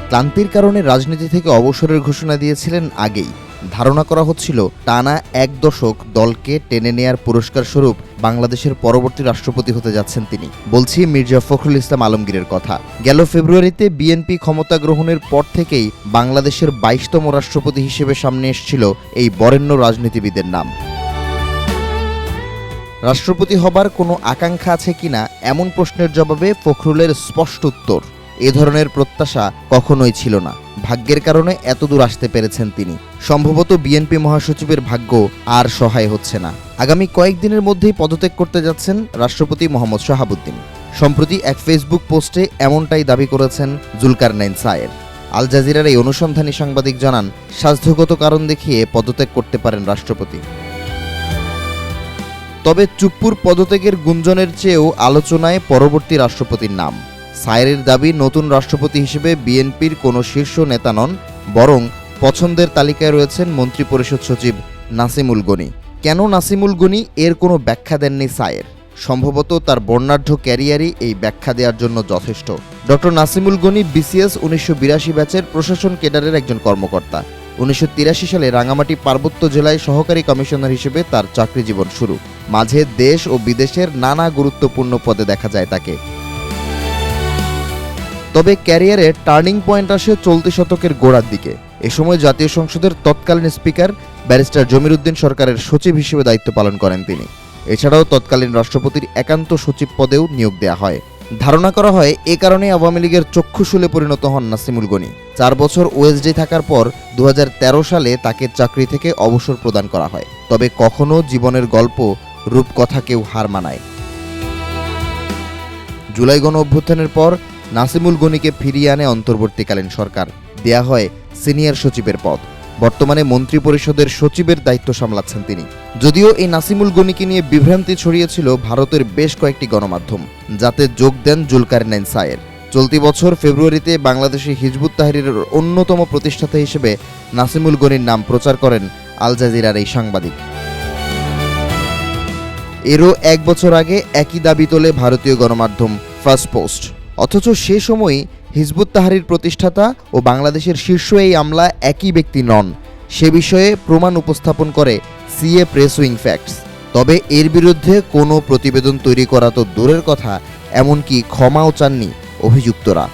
ক্লান্তির কারণে রাজনীতি থেকে অবসরের ঘোষণা দিয়েছিলেন আগেই। ধারণা করা হচ্ছিল টানা 1 দশক দলকে টেনে নেয়ার পুরস্কার স্বরূপ বাংলাদেশের পরবর্তী রাষ্ট্রপতি হতে যাচ্ছেন তিনি। বলছি মির্জা ফখরুল ইসলাম আলমগীরের কথা। গেল ফেব্রুয়ারিতে বিএনপি ক্ষমতা গ্রহণের পর থেকেই বাংলাদেশের 22তম রাষ্ট্রপতি হিসেবে সামনে এসেছিল এই বরেণ্য রাজনীতিবিদের নাম। রাষ্ট্রপতি হবার কোনো আকাঙ্ক্ষা আছে কিনা এমন প্রশ্নের জবাবে ফখরুলের স্পষ্ট উত্তর, এ ধরনের প্রত্যাশা কখনোই ছিল না। ভাগ্যের কারণে এতদূর আসতে পেরেছেন তিনি। সম্ভবত বিএনপি মহাসচিবের ভাগ্য আর সহায় হচ্ছে না। আগামী কয়েকদিনের মধ্যেই পদত্যাগ করতে যাচ্ছেন রাষ্ট্রপতি মোহাম্মদ শাহাবুদ্দিন। সম্প্রতি এক ফেসবুক পোস্টে এমনটাই দাবি করেছেন জুলকারনাইন সায়ের। আল জাজিরার এই অনুসন্ধানী সাংবাদিক জানান, স্বাস্থ্যগত কারণ দেখিয়ে পদত্যাগ করতে পারেন রাষ্ট্রপতি। তবে চুপ্পুর পদত্যাগের গুঞ্জনের চেয়েও আলোচনায় পরবর্তী রাষ্ট্রপতির নাম। সায়েরের দাবি, নতুন রাষ্ট্রপতি হিসেবে বিএনপির কোনো শীর্ষ নেতা নন, বরং পছন্দের তালিকায় রয়েছেন মন্ত্রিপরিষদ সচিব নাসিমুল গনি। কেন নাসিমুল গনি, এর কোনো ব্যাখ্যা দেননি সায়ের। সম্ভবত তার বর্ণাঢ্য ক্যারিয়ারই এই ব্যাখ্যা দেওয়ার জন্য যথেষ্ট। ডক্টর নাসিমুল গনি বিসিএস 1982 ব্যাচের প্রশাসন ক্যাডারের একজন কর্মকর্তা। 1983 সালে রাঙামাটি পার্বত্য জেলায় সহকারী কমিশনার হিসেবে তার চাকরি জীবন শুরু। মাঝে দেশ ও বিদেশের নানা গুরুত্বপূর্ণ পদে দেখা যায় তাকে। তবে ক্যারিয়ারে টার্নিং পয়েন্ট আসে চলতি শতকের গোড়ার দিকে। এ সময় জাতীয় সংসদের তৎকালীন স্পিকার ব্যারিস্টার জমির উদ্দিন সরকারের সচিব হিসেবে দায়িত্ব পালন করেন তিনি। এছাড়াও তৎকালীন রাষ্ট্রপতির একান্ত সচিব পদেও নিয়োগ দেওয়া হয়। ধারণা করা হয় এ কারণে আওয়ামী লীগের চক্ষুশূলে পরিণত হন নাসিমুল গনি। 4 বছর ওএসডি থাকার পর 2013 সালে তাকে চাকরি থেকে অবসর প্রদান করা হয়। তবে কখনো জীবনের গল্প, রূপকথা কেউ হার মানায়। জুলাই গণ অভ্যুত্থানের পর নাসিমুল গনিকে ফিরিয়ে আনে অন্তর্বর্তীকালীন সরকার। দেয়া হয় সিনিয়র সচিবের পদ। বর্তমানে মন্ত্রিপরিষদের সচিবের দায়িত্ব সামলাচ্ছেন তিনি। যদিও এই নাসিমুল গনিকে নিয়ে বিভ্রান্তি ছড়িয়েছিল ভারতের বেশ কয়েকটি গণমাধ্যম, যাতে যোগ দেন জুলকারনাইন সায়ের। চলতি বছর ফেব্রুয়ারিতে বাংলাদেশে হিজবুত তাহরিরের অন্যতম প্রতিষ্ঠাতা হিসেবে নাসিমুল গনির নাম প্রচার করেন আল জাজিরার এই সাংবাদিক। এরও 1 বছর আগে একই দাবি তোলে ভারতীয় গণমাধ্যম ফার্স্ট পোস্ট। অথচ সে সময়ই হিজবুত তাহরির প্রতিষ্ঠাতা ও বাংলাদেশের শীর্ষ এই আমলা একই ব্যক্তি নন, সে বিষয়ে প্রমাণ উপস্থাপন করে সিএ প্রেস উইং ফ্যাক্টস। তবে এর বিরুদ্ধে কোনো প্রতিবেদন তৈরি করা তো দূরের কথা, এমনকি ক্ষমাও চাননি অভিযুক্তরা।